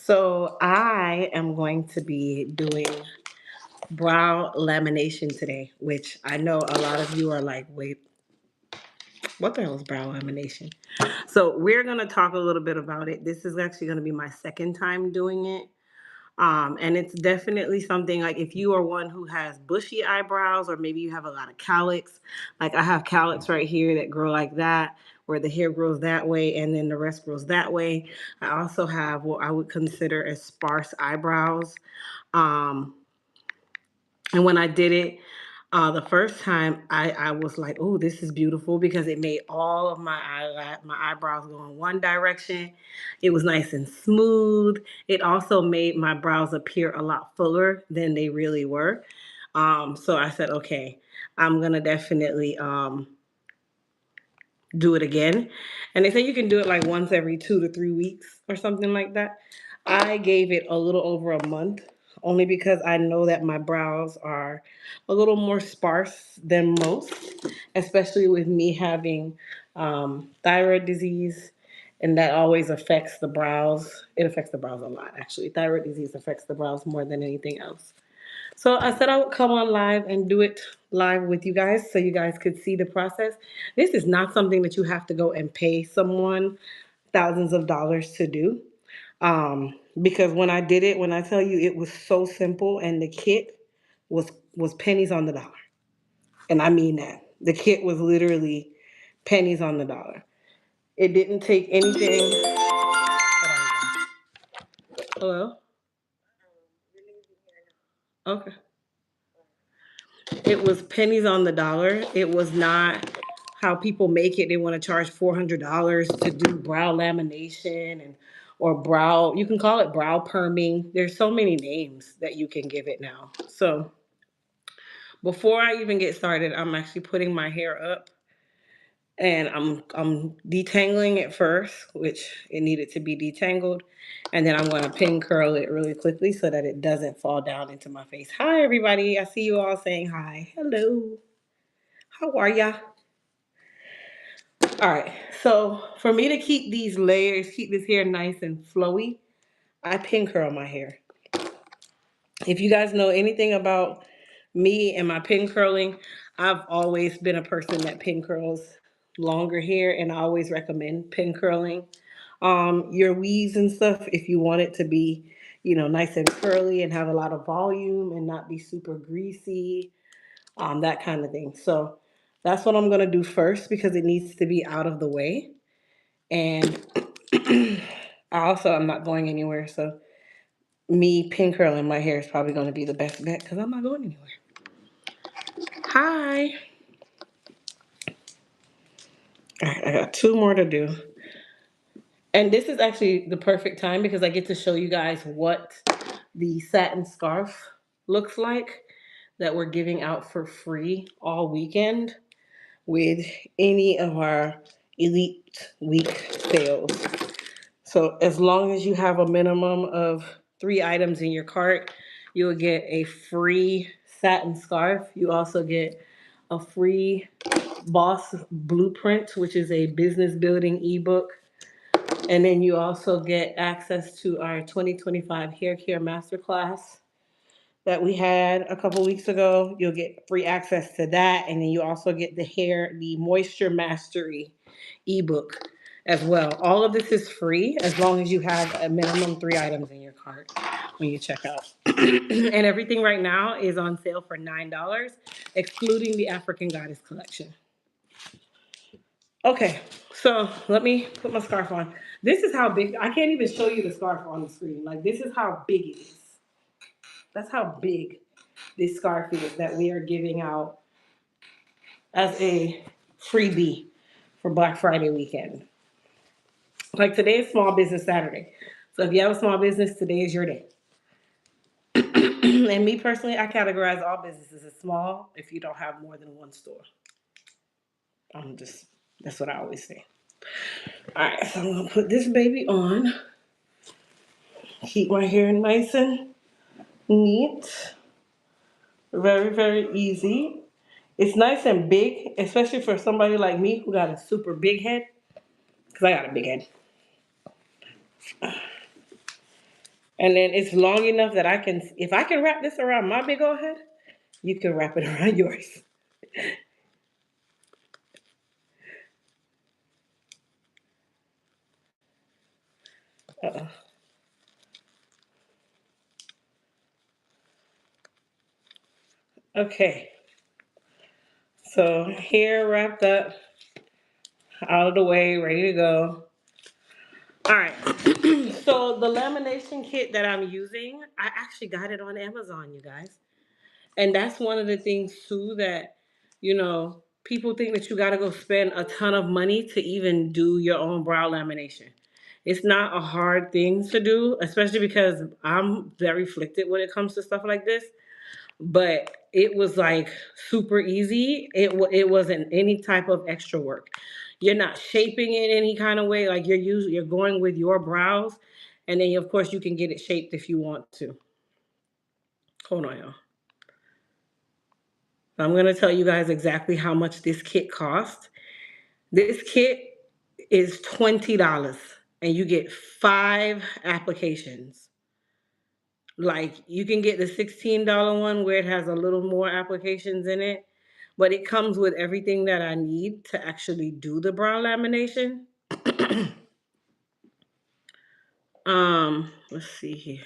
So I am going to be doing brow lamination today, which I know a lot of you are like, wait, what the hell is brow lamination? So we're going to talk a little bit about it. This is actually going to be my second time doing it. And it's definitely something like if you are one who has bushy eyebrows or maybe you have a lot of cowlicks, like I have cowlicks right here that grow like that, where the hair grows that way and then the rest grows that way. I also have what I would consider as sparse eyebrows. Um, and when I did it the first time, I was like, oh, this is beautiful because it made all of my eyebrows go in one direction. It was nice and smooth. It also made my brows appear a lot fuller than they really were. So I said, okay, I'm gonna definitely do it again. And they say you can do it like once every 2 to 3 weeks or something like that. I gave it a little over a month only because I know that my brows are a little more sparse than most, especially with me having thyroid disease. And that always affects the brows. It affects the brows a lot, actually. Thyroid disease affects the brows more than anything else. So I said I would come on live and do it live with you guys so you guys could see the process. This is not something that you have to go and pay someone thousands of dollars to do. Because when I did it, when I tell you it was so simple and the kit was pennies on the dollar. And I mean that. The kit was literally pennies on the dollar. It didn't take anything. Hello? Okay. It was pennies on the dollar. It was not how people make it. They want to charge $400 to do brow lamination and or brow. You can call it brow perming. There's so many names that you can give it now. So before I even get started, I'm actually putting my hair up and I'm detangling it first, which it needed to be detangled, and then I'm going to pin curl it really quickly so that it doesn't fall down into my face. Hi everybody, I see you all saying hi. Hello. How are ya? All right. So for me to keep these layers, keep this hair nice and flowy, I pin curl my hair. If you guys know anything about me and my pin curling, I've always been a person that pin curls longer hair, and I always recommend pin curling your weaves and stuff if you want it to be, nice and curly and have a lot of volume and not be super greasy, that kind of thing. So that's what I'm gonna do first because it needs to be out of the way. And I'm not going anywhere. So me pin curling my hair is probably going to be the best bet because I'm not going anywhere. Hi. All right, I got two more to do. And this is actually the perfect time because I get to show you guys what the satin scarf looks like that we're giving out for free all weekend with any of our Elite Week sales. So as long as you have a minimum of 3 items in your cart, you'll get a free satin scarf. You also get a free Boss Blueprint, which is a business building ebook. And then you also get access to our 2025 Hair Care Masterclass that we had a couple weeks ago. You'll get free access to that. And then you also get the Moisture Mastery ebook as well. All of this is free as long as you have a minimum 3 items in your cart when you check out. And everything right now is on sale for $9, excluding the African Goddess collection. Okay, so let me put my scarf on. This is how big, I can't even show you the scarf on the screen. Like, this is how big it is. That's how big this scarf is that we are giving out as a freebie for Black Friday weekend. Like, today is Small Business Saturday. So if you have a small business, today is your day. And me personally, I categorize all businesses as small if you don't have more than one store. That's what I always say. All right, so I'm gonna put this baby on. Keep my hair nice and neat. Very, very easy. It's nice and big, especially for somebody like me who got a super big head, because I got a big head. And then it's long enough that I can, if I can wrap this around my big old head, you can wrap it around yours. Uh-uh. Okay, so hair wrapped up, out of the way, ready to go. All right. So the lamination kit that I'm using, I actually got it on Amazon, you guys. And that's one of the things too that, people think that you got to go spend a ton of money to even do your own brow lamination. It's not a hard thing to do, especially because I'm very afflicted when it comes to stuff like this. But it was like super easy. It wasn't any type of extra work. You're not shaping it any kind of way. Like you're going with your brows, and then of course you can get it shaped if you want to. Hold on, y'all. I'm gonna tell you guys exactly how much this kit cost. This kit is $20, and you get 5 applications. Like you can get the $16 one where it has a little more applications in it, but it comes with everything that I need to actually do the brow lamination. Let's see here.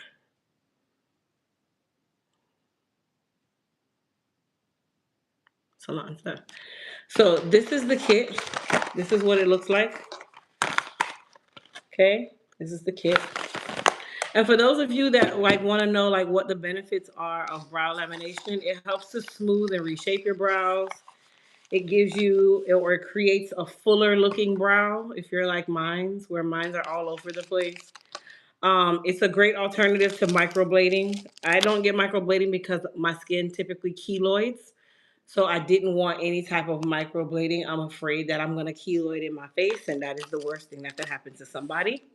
It's a lot of stuff. So this is the kit. This is what it looks like. Okay, this is the kit. And for those of you that like want to know like what the benefits are of brow lamination, it helps to smooth and reshape your brows. It gives you, or it creates a fuller looking brow if you're like mine's, where mine's are all over the place. It's a great alternative to microblading. I don't get microblading because my skin typically keloids. So I didn't want any type of microblading. I'm afraid that I'm going to keloid in my face, and that is the worst thing that could happen to somebody.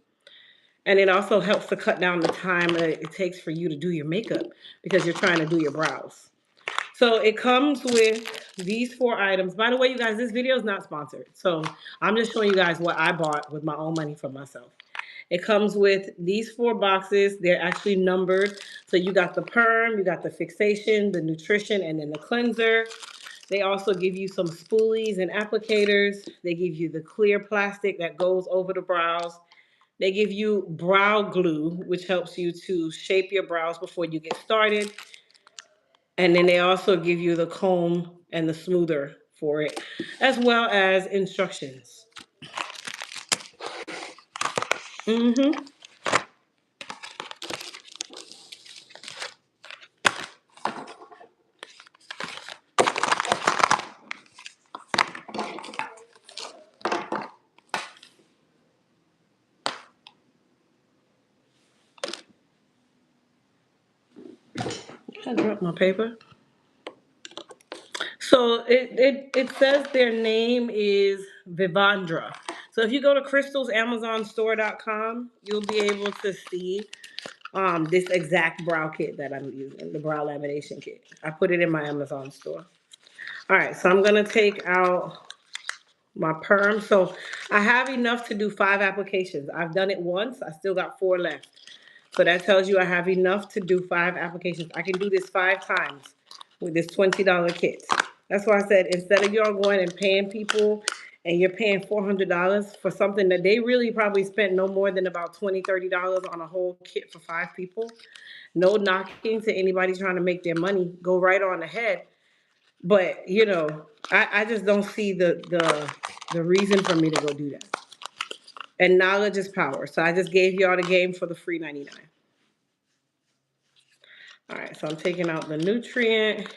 And it also helps to cut down the time that it takes for you to do your makeup because you're trying to do your brows. So it comes with these 4 items. By the way, you guys, this video is not sponsored. So I'm just showing you guys what I bought with my own money for myself. It comes with these 4 boxes. They're actually numbered. So you got the perm, you got the fixation, the nutrition, and then the cleanser. They also give you some spoolies and applicators. They give you the clear plastic that goes over the brows. They give you brow glue, which helps you to shape your brows before you get started. And then they also give you the comb and the smoother for it, as well as instructions. Mm-hmm. I dropped my paper. So it says their name is Vivandra. So if you go to crystalsamazonstore.com, you'll be able to see this exact brow kit that I'm using, the brow lamination kit. I put it in my Amazon store. All right, so I'm gonna take out my perm. So I have enough to do 5 applications. I've done it once. I still got 4 left. So that tells you I have enough to do 5 applications. I can do this 5 times with this $20 kit. That's why I said instead of y'all going and paying people and you're paying $400 for something that they really probably spent no more than about $20, $30 on a whole kit for 5 people. No knocking to anybody trying to make their money. Go right on ahead. But I just don't see the reason for me to go do that. And knowledge is power. So I just gave y'all the game for the free 99. All right, so I'm taking out the nutrient.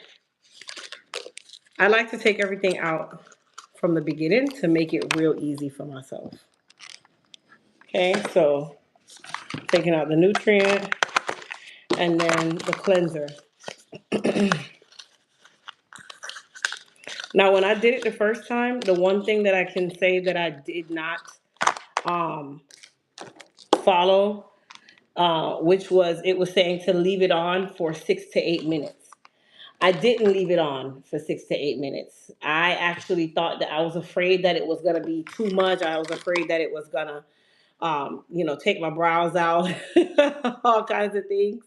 I like to take everything out from the beginning to make it real easy for myself. Okay, so taking out the nutrient and then the cleanser. Now, when I did it the first time, the one thing that I can say that I did not um, follow, which was it was saying to leave it on for 6 to 8 minutes. I didn't leave it on for 6 to 8 minutes. I actually thought that I was afraid that it was gonna be too much. I was afraid that it was gonna take my brows out, all kinds of things.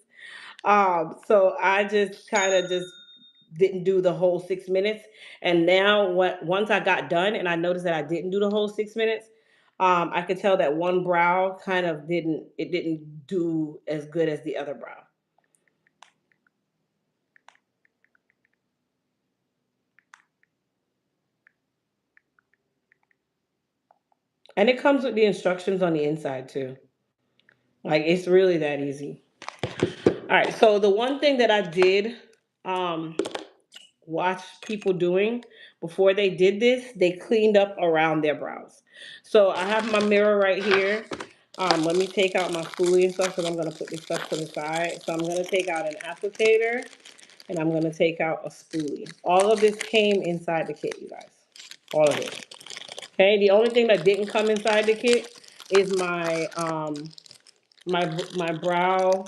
So I just kind of just didn't do the whole 6 minutes. And now once I got done and I noticed that I didn't do the whole 6 minutes, I could tell that one brow kind of didn't do as good as the other brow. And it comes with the instructions on the inside too. Like it's really that easy. All right. So the one thing that I did um, watch people doing before they did this, they cleaned up around their brows. So I have my mirror right here. Let me take out my spoolie and stuff because I'm going to put this stuff to the side. So I'm going to take out an applicator and I'm going to take out a spoolie. All of this came inside the kit, you guys. All of it. Okay. The only thing that didn't come inside the kit is my brow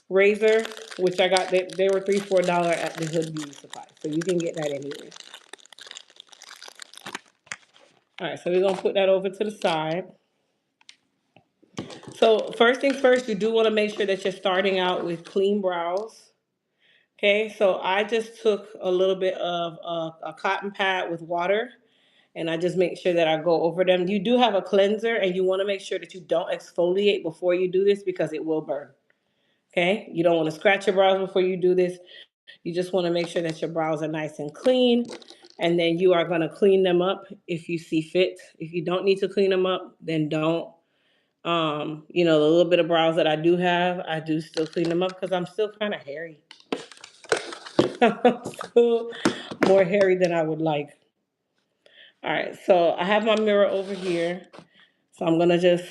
razor, which I got. They were $3 $4 at the Hood Beauty Supply, so you can get that anywhere. All right, so we're gonna put that over to the side. So first things first, you do want to make sure that you're starting out with clean brows. Okay, so I just took a little bit of a cotton pad with water, and I just make sure that I go over them. You do have a cleanser, and you want to make sure that you don't exfoliate before you do this because it will burn. Okay, you don't want to scratch your brows before you do this. You just want to make sure that your brows are nice and clean. And then you are going to clean them up if you see fit. If you don't need to clean them up, then don't. The little bit of brows that I do have, I do still clean them up because I'm still kind of hairy. I'm still more hairy than I would like. All right, so I have my mirror over here. So I'm going to just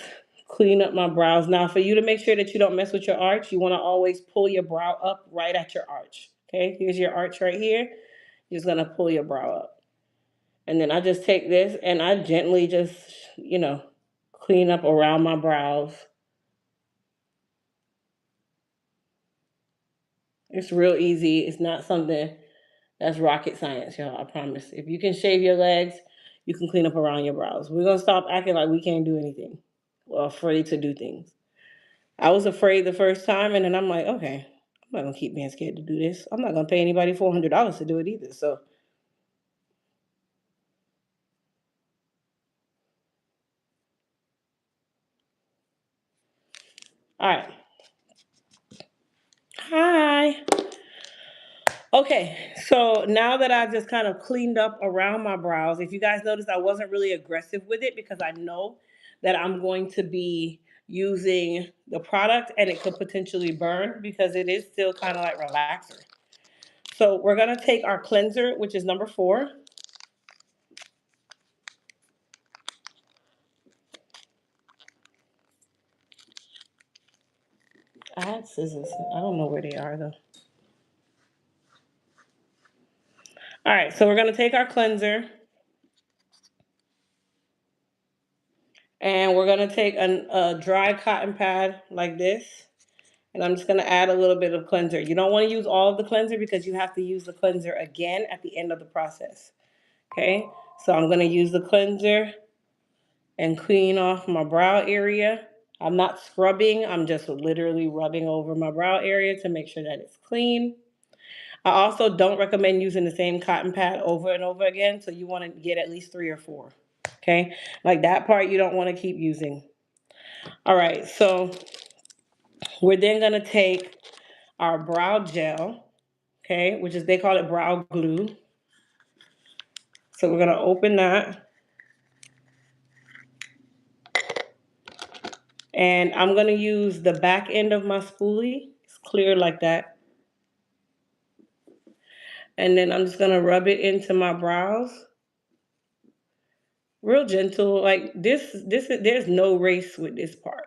clean up my brows. Now, for you to make sure that you don't mess with your arch, you want to always pull your brow up right at your arch. Okay, here's your arch right here. You're just going to pull your brow up. And then I just take this and I gently just, clean up around my brows. It's real easy. It's not something that's rocket science, y'all. I promise. If you can shave your legs, you can clean up around your brows. We're going to stop acting like we can't do anything or afraid to do things. I was afraid the first time, and then I'm like, okay, I'm not going to keep being scared to do this. I'm not going to pay anybody $400 to do it either. So, all right. Hi. Okay, so now that I've just kind of cleaned up around my brows, if you guys notice, I wasn't really aggressive with it because I know that I'm going to be using the product and it could potentially burn because it is still kind of like relaxer. So we're going to take our cleanser, which is number 4. I had scissors. I don't know where they are though. All right, so we're going to take our cleanser and we're going to take a dry cotton pad like this. And I'm just going to add a little bit of cleanser. You don't want to use all of the cleanser because you have to use the cleanser again at the end of the process. Okay, so I'm going to use the cleanser and clean off my brow area. I'm not scrubbing, I'm just literally rubbing over my brow area to make sure that it's clean. I also don't recommend using the same cotton pad over and over again, so you want to get at least 3 or 4. Okay, like that part you don't want to keep using. All right, so we're then going to take our brow gel, okay, which is, they call it brow glue. So we're going to open that. And I'm going to use the back end of my spoolie. It's clear like that. And then I'm just going to rub it into my brows. Real gentle. Like there's no race with this part.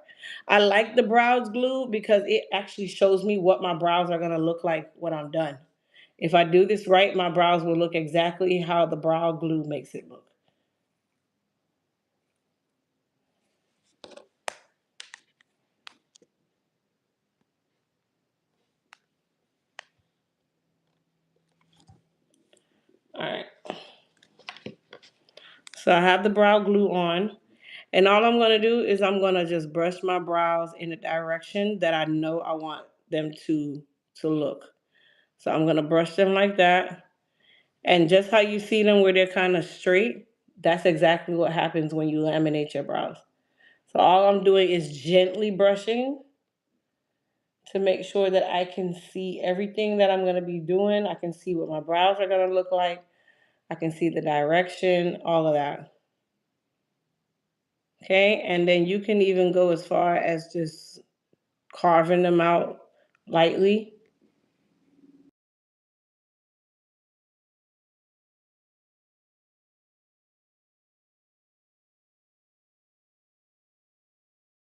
I like the brows glue because it actually shows me what my brows are going to look like when I'm done. If I do this right, my brows will look exactly how the brow glue makes it look. All right. So I have the brow glue on. And all I'm gonna do is I'm gonna just brush my brows in the direction that I know I want them to look. So I'm gonna brush them like that. And just how you see them where they're kind of straight, that's exactly what happens when you laminate your brows. So all I'm doing is gently brushing to make sure that I can see everything that I'm going to be doing. I can see what my brows are going to look like. I can see the direction, all of that. Okay, and then you can even go as far as just carving them out lightly.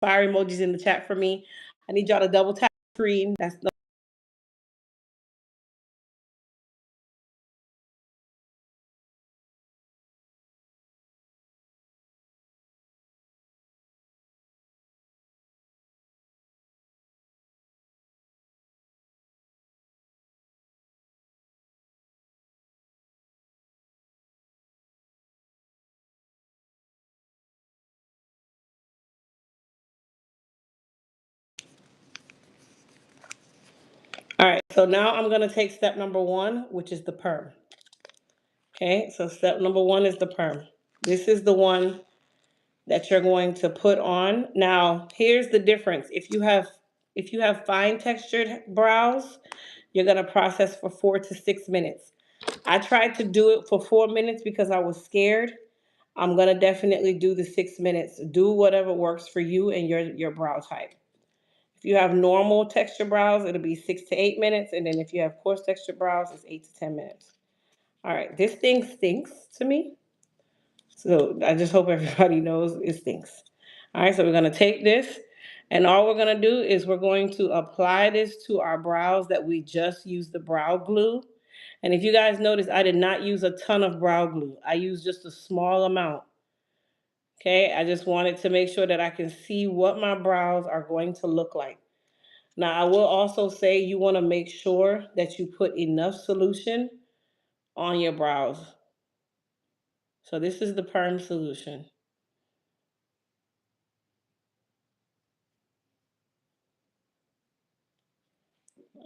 Fire emojis in the chat for me. I need y'all to double tap the screen. That's the all right. So now I'm gonna take step number one, which is the perm. Okay, so step number one is the perm. This is the one that you're going to put on. Now, here's the difference. If you have fine textured brows, you're gonna process for 4 to 6 minutes. I tried to do it for 4 minutes because I was scared. I'm gonna definitely do the 6 minutes. Do whatever works for you and your brow type. If you have normal texture brows, it'll be 6 to 8 minutes, and then if you have coarse texture brows, it's 8 to 10 minutes. All right, this thing stinks to me. So I just hope everybody knows it stinks. All right, so we're gonna take this, and all we're gonna do is we're going to apply this to our brows that we just used the brow glue. And if you guys notice, I did not use a ton of brow glue. I used just a small amount. Okay, I just wanted to make sure that I can see what my brows are going to look like. Now, I will also say you want to make sure that you put enough solution on your brows. So this is the perm solution.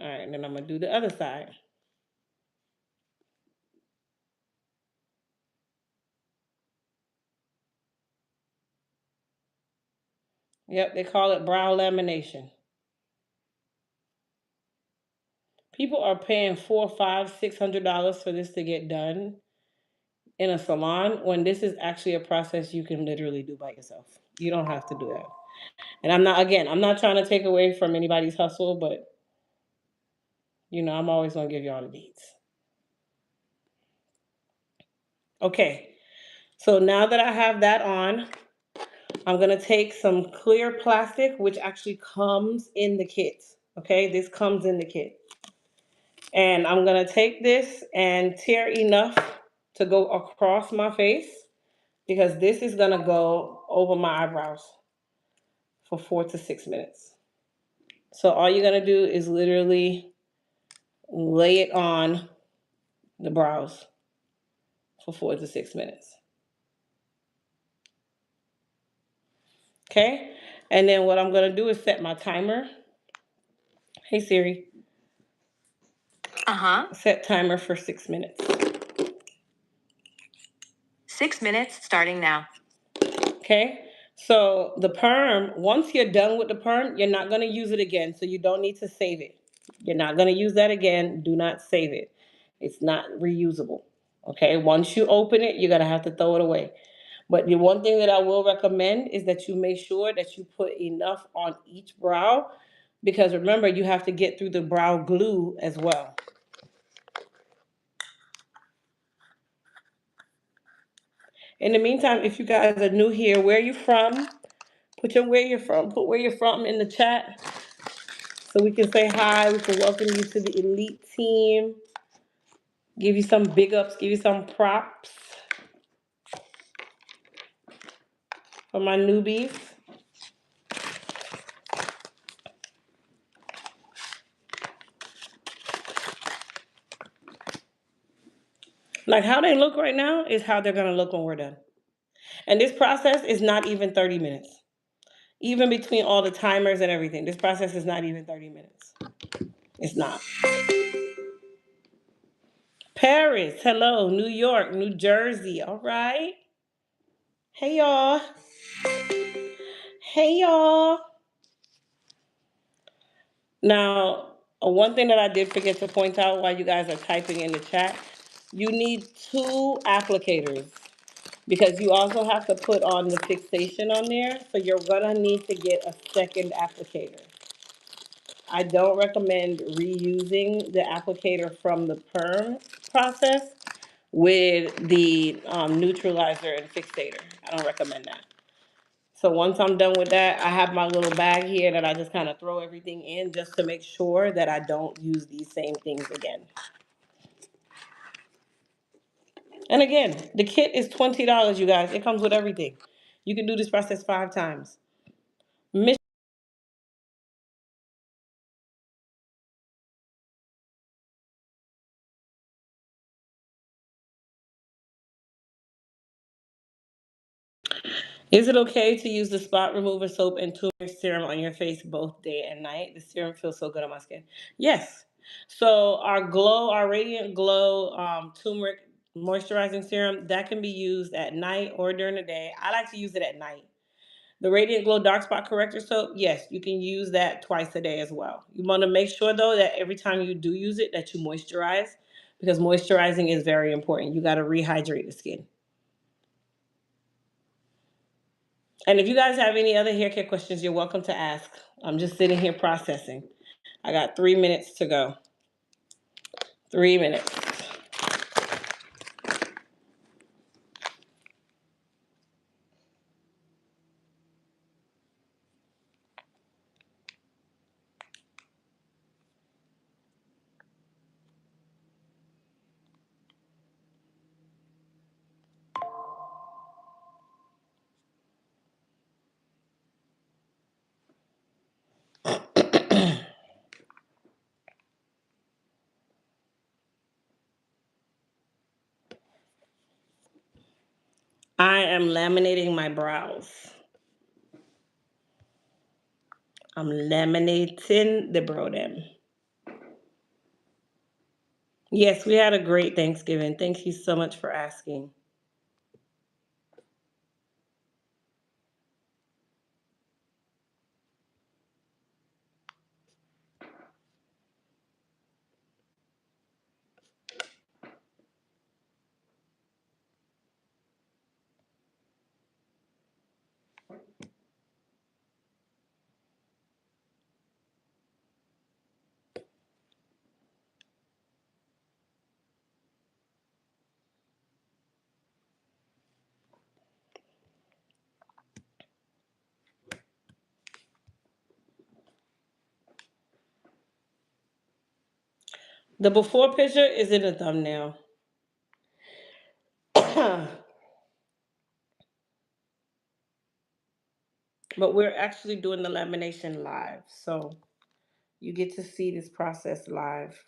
All right, and then I'm gonna do the other side. Yep, they call it brow lamination. People are paying $400, $500, $600 for this to get done in a salon when this is actually a process you can literally do by yourself. You don't have to do that. And I'm not trying to take away from anybody's hustle, but I'm always gonna give y'all the deeds. Okay, so now that I have that on, I'm gonna take some clear plastic, which actually comes in the kit. Okay, this comes in the kit. And I'm gonna take this and tear enough to go across my face because this is gonna go over my eyebrows for 4 to 6 minutes. So all you're gonna do is literally lay it on the brows for 4 to 6 minutes. Okay? And then what I'm gonna do is set my timer. Hey Siri. Set timer for 6 minutes. 6 minutes starting now. Okay? So the perm, once you're done with the perm, you're not gonna use it again. So you don't need to save it. You're not gonna use that again. Do not save it. It's not reusable. Okay? Once you open it, you're gonna have to throw it away. But the one thing that I will recommend is that you make sure that you put enough on each brow because remember, you have to get through the brow glue as well. In the meantime, if you guys are new here, where are you from? Put where you're from in the chat so we can say hi. We can welcome you to the elite team. Give you some big ups, give you some props for my newbies. Like how they look right now is how they're gonna look when we're done. And this process is not even 30 minutes. Even between all the timers and everything, this process is not even 30 minutes. It's not. Paris, hello. New York, New Jersey, all right. Hey, y'all. Hey, y'all. Now, one thing that I did forget to point out while you guys are typing in the chat, you need two applicators because you also have to put on the fixation on there. So you're gonna need to get a second applicator. I don't recommend reusing the applicator from the perm process with the neutralizer and fixator. I don't recommend that. So once I'm done with that, I have my little bag here that I just kind of throw everything in just to make sure that I don't use these same things again. And again, the kit is $20, you guys. It comes with everything. You can do this process 5 times. Is it okay to use the spot remover soap and turmeric serum on your face both day and night? The serum feels so good on my skin. Yes. So our Radiant Glow turmeric moisturizing serum, that can be used at night or during the day. I like to use it at night. The Radiant Glow Dark Spot Corrector Soap, yes, you can use that twice a day as well. You want to make sure though that every time you do use it that you moisturize because moisturizing is very important. You got to rehydrate the skin. And if you guys have any other hair care questions, you're welcome to ask. I'm just sitting here processing. I got 3 minutes to go. 3 minutes. I am laminating my brows. I'm laminating the brow them. Yes, we had a great Thanksgiving. Thank you so much for asking. The before picture is in the thumbnail. But we're actually doing the lamination live. So you get to see this process live.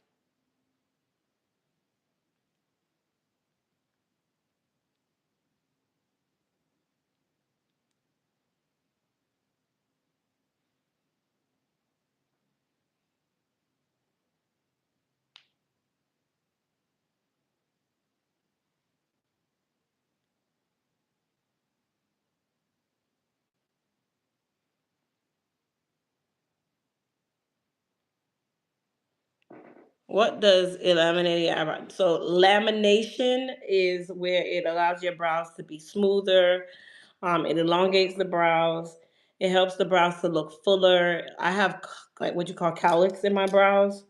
What does eliminating eyebrow? So lamination is where it allows your brows to be smoother. It elongates the brows. It helps the brows to look fuller. I have like what you call cowlicks in my brows.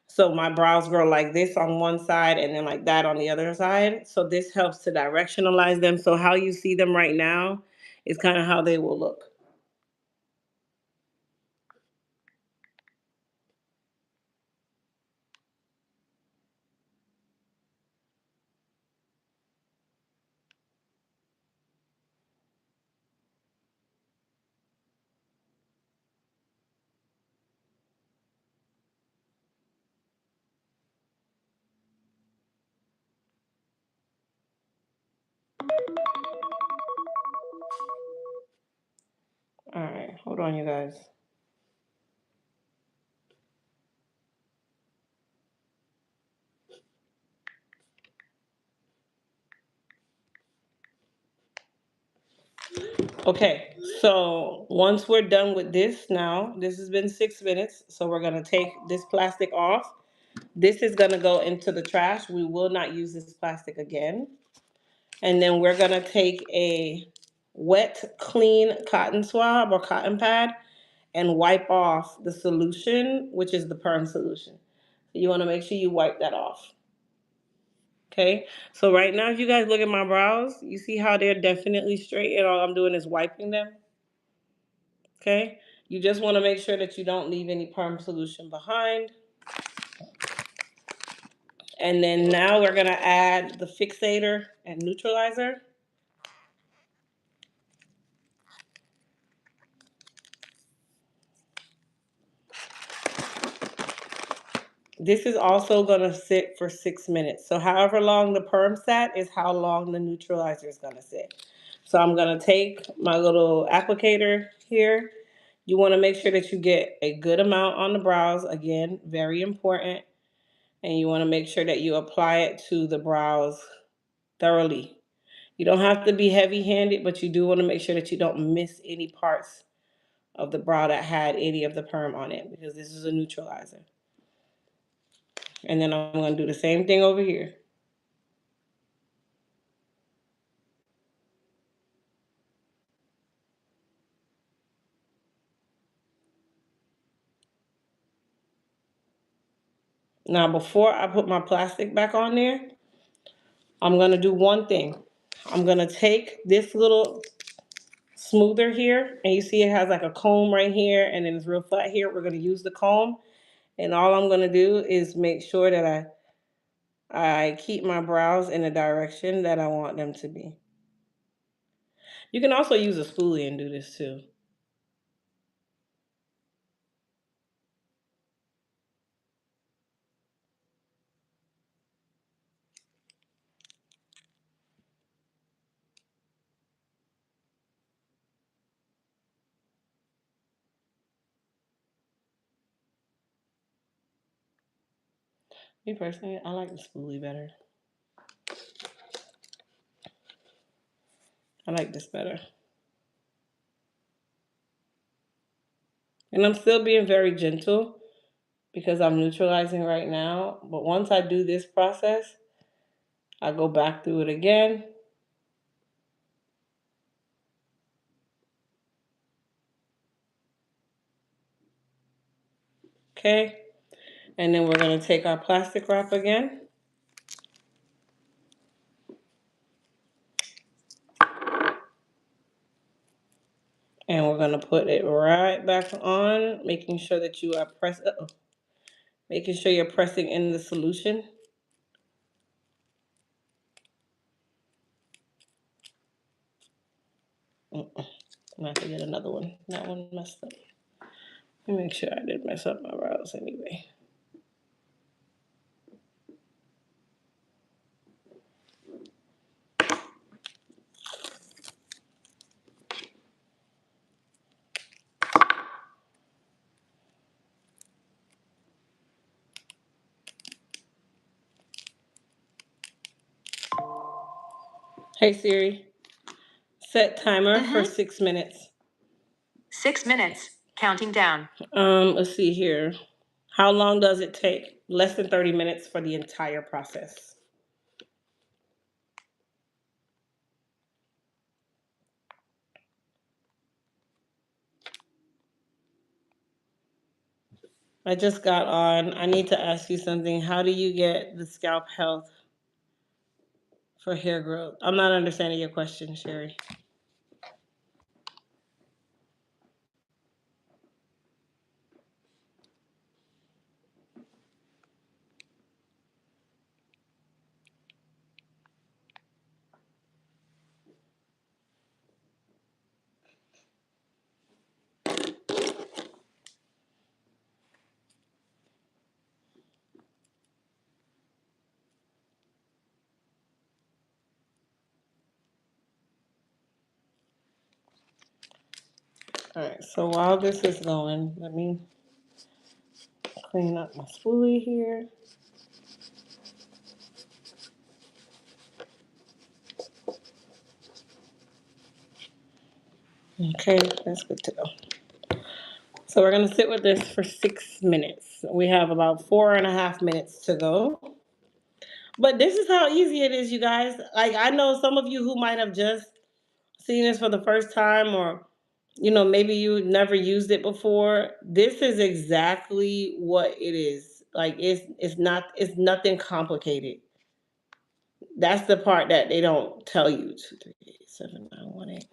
So my brows grow like this on one side and then like that on the other side. So this helps to directionalize them. So how you see them right now is kind of how they will look. All right, hold on, you guys. Okay, so once we're done with this now, this has been 6 minutes, so we're gonna take this plastic off. This is gonna go into the trash. We will not use this plastic again. And then we're gonna take a wet, clean cotton swab or cotton pad and wipe off the solution, which is the perm solution. So you wanna make sure you wipe that off. Okay, so right now, if you guys look at my brows, you see how they're definitely straight and all I'm doing is wiping them. Okay, you just want to make sure that you don't leave any perm solution behind. And then now we're going to add the fixator and neutralizer. This is also going to sit for 6 minutes. So however long the perm sat is how long the neutralizer is going to sit. So I'm going to take my little applicator here. You want to make sure that you get a good amount on the brows. Again, very important. And you want to make sure that you apply it to the brows thoroughly. You don't have to be heavy-handed, but you do want to make sure that you don't miss any parts of the brow that had any of the perm on it, because this is a neutralizer. And then I'm going to do the same thing over here. Now, before I put my plastic back on there, I'm going to do one thing. I'm going to take this little smoother here, and you see it has like a comb right here, and then it's real flat here. We're going to use the comb, and all I'm going to do is make sure that I keep my brows in the direction that I want them to be. You can also use a spoolie and do this too. Me personally, I like the spoolie better. I like this better. And I'm still being very gentle because I'm neutralizing right now. But once I do this process, I go back through it again. Okay. And then we're going to take our plastic wrap again. And we're going to put it right back on, making sure that you are making sure you're pressing in the solution. I'm going to have to get another one. That one messed up. Let me make sure I didn't mess up my brows anyway. Hey Siri, set timer for 6 minutes. 6 minutes, counting down. Let's see here. How long does it take? Less than 30 minutes for the entire process. I just got on. I need to ask you something. How do you get the scalp health for hair growth? I'm not understanding your question, Sherry. All right, so while this is going, let me clean up my spoolie here. Okay, that's good to go. So we're gonna sit with this for 6 minutes. We have about 4.5 minutes to go. But this is how easy it is, you guys. Like I know some of you who might have just seen this for the first time, or maybe you never used it before. This is exactly what it is. Like it's nothing complicated. That's the part that they don't tell you. 2, 3, 8, 7, 9, 1, 8.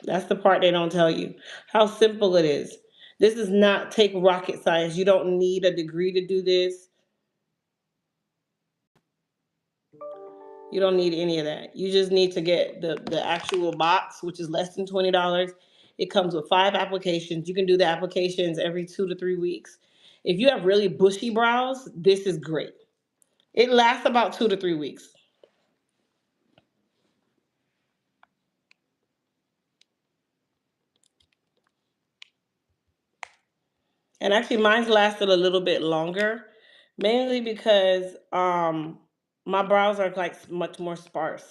That's the part they don't tell you. How simple it is. This does not take rocket science. You don't need a degree to do this. You don't need any of that. You just need to get the actual box, which is less than $20. It comes with 5 applications. You can do the applications every 2 to 3 weeks. If you have really bushy brows, this is great. It lasts about 2 to 3 weeks. And actually mine's lasted a little bit longer, mainly because my brows are like much more sparse.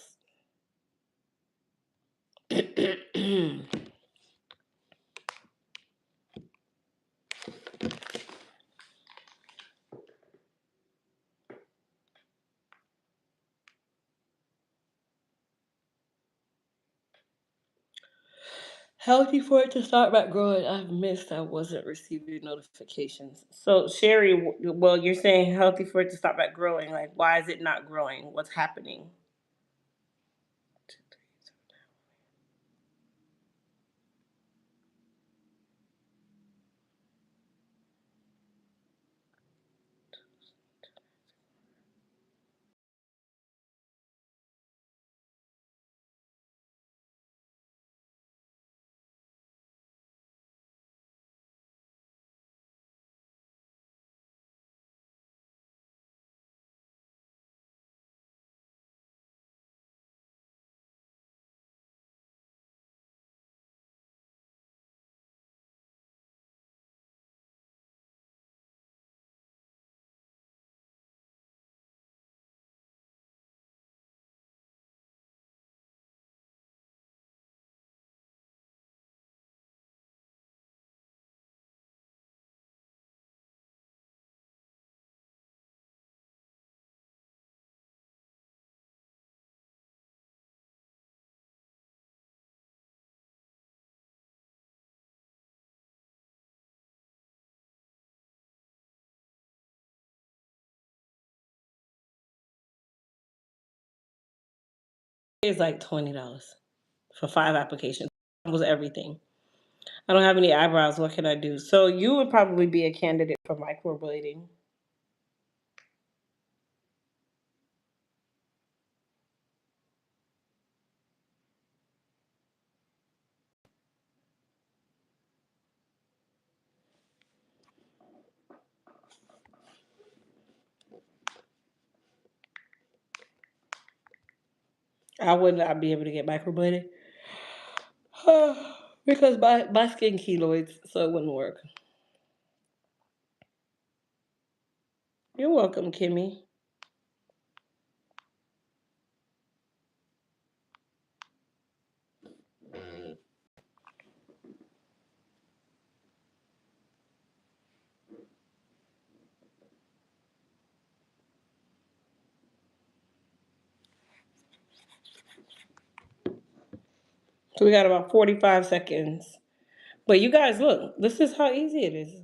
Healthy for it to start back growing. I've missed. I wasn't receiving notifications. So Sherry, well, you're saying healthy for it to start back growing. Like, why is it not growing? What's happening? It's like $20 for 5 applications. That was everything. I don't have any eyebrows. What can I do? So you would probably be a candidate for microblading. I would not be able to get microbladed because my skin keloids, so it wouldn't work. You're welcome, Kimmy. So we got about 45 seconds. But you guys, look, this is how easy it is.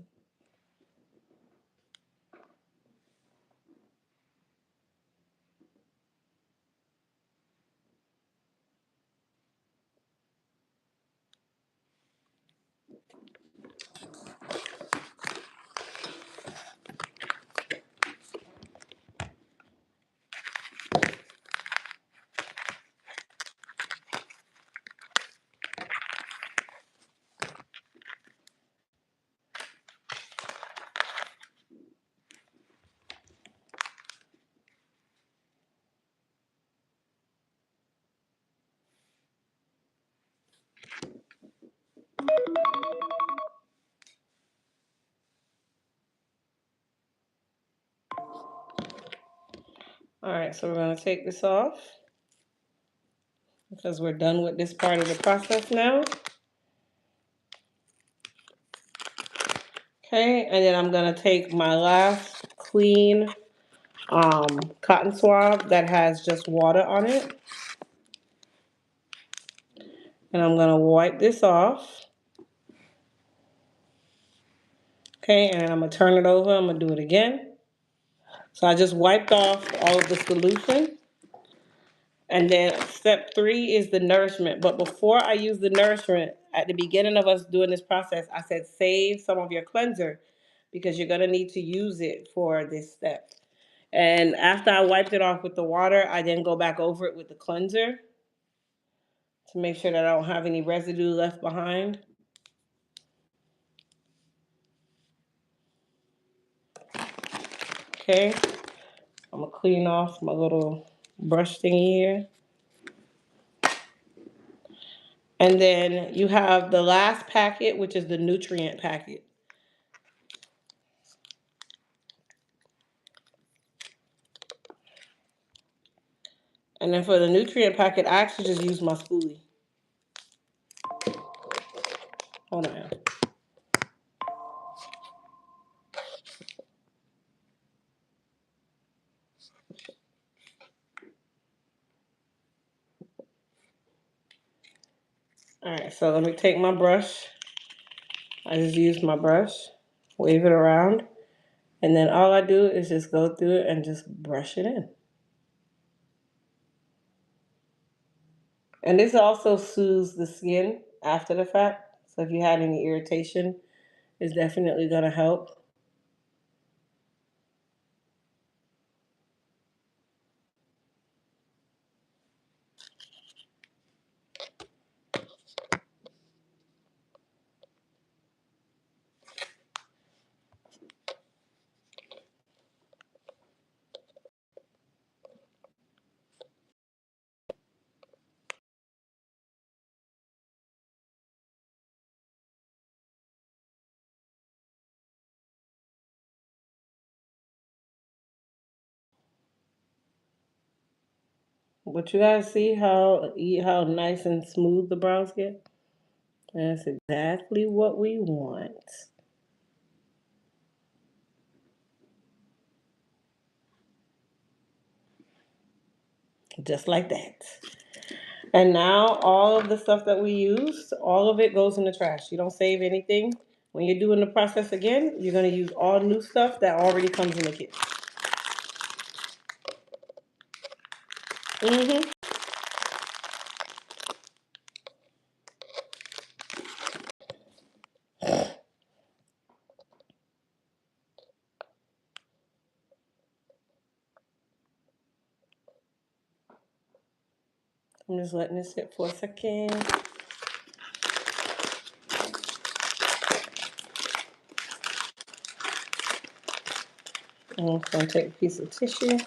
All right, so we're gonna take this off because we're done with this part of the process now. Okay, and then I'm gonna take my last clean cotton swab that has just water on it. And I'm gonna wipe this off. Okay, and then I'm gonna turn it over. I'm gonna do it again. So I just wiped off all of the solution. And then step 3 is the nourishment. But before I use the nourishment, at the beginning of us doing this process, I said save some of your cleanser because you're gonna need to use it for this step. And after I wiped it off with the water, I then go back over it with the cleanser to make sure that I don't have any residue left behind. Okay, I'm gonna clean off my little brush thingy here. And then you have the last packet, which is the nutrient packet. And then for the nutrient packet, I actually just use my spoolie. Hold on. All right, so let me take my brush. I just use my brush, wave it around, and then all I do is just go through it and just brush it in. And this also soothes the skin after the fact. So if you had any irritation, it's definitely gonna help. But you guys see how nice and smooth the brows get? That's exactly what we want. Just like that. And now all of the stuff that we used, all of it goes in the trash. You don't save anything. When you're doing the process again, you're gonna use all new stuff that already comes in the kit. Mm-hmm. I'm just letting this sit for a second. I'm gonna take a piece of tissue.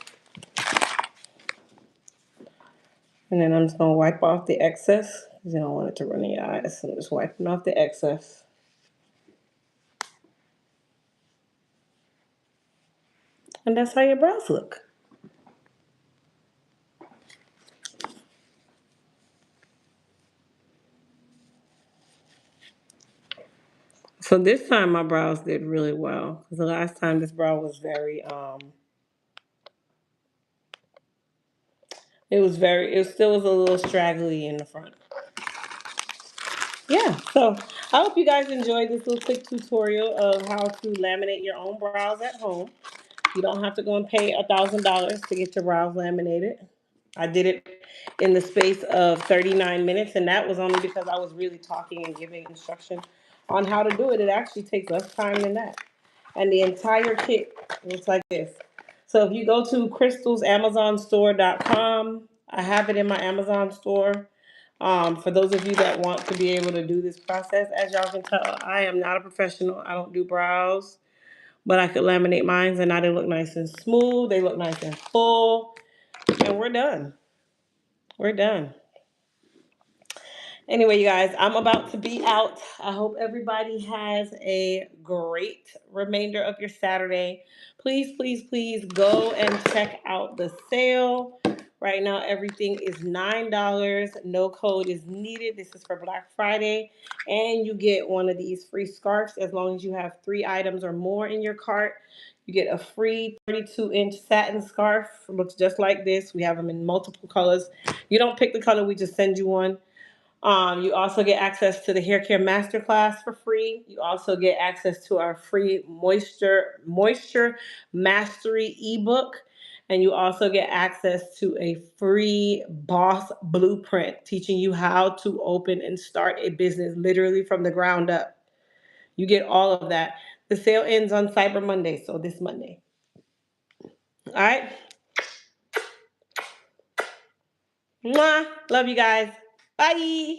And then I'm just gonna wipe off the excess because you don't want it to run in your eyes. So I'm just wiping off the excess. And that's how your brows look. So this time my brows did really well. Because the last time this brow was very it still was a little straggly in the front. Yeah, so I hope you guys enjoyed this little quick tutorial of how to laminate your own brows at home. You don't have to go and pay $1,000 to get your brows laminated. I did it in the space of 39 minutes, and that was only because I was really talking and giving instruction on how to do it. It actually takes less time than that. And the entire kit looks like this. So if you go to crystalsamazonstore.com, I have it in my Amazon store. For those of you that want to be able to do this process, as y'all can tell, I am not a professional. I don't do brows, but I could laminate mine, and now they look nice and smooth. They look nice and full, and we're done. We're done. Anyway, you guys, I'm about to be out. I hope everybody has a great remainder of your Saturday. Please, please, please go and check out the sale. Right now, everything is $9. No code is needed. This is for Black Friday. And you get one of these free scarves as long as you have 3 items or more in your cart. You get a free 32-inch satin scarf. It looks just like this. We have them in multiple colors. You don't pick the color, we just send you one. You also get access to the hair care masterclass for free. You also get access to our free moisture mastery ebook, and you also get access to a free boss blueprint teaching you how to open and start a business literally from the ground up. You get all of that. The sale ends on Cyber Monday, so this Monday. All right. Mwah. Love you guys. Bye.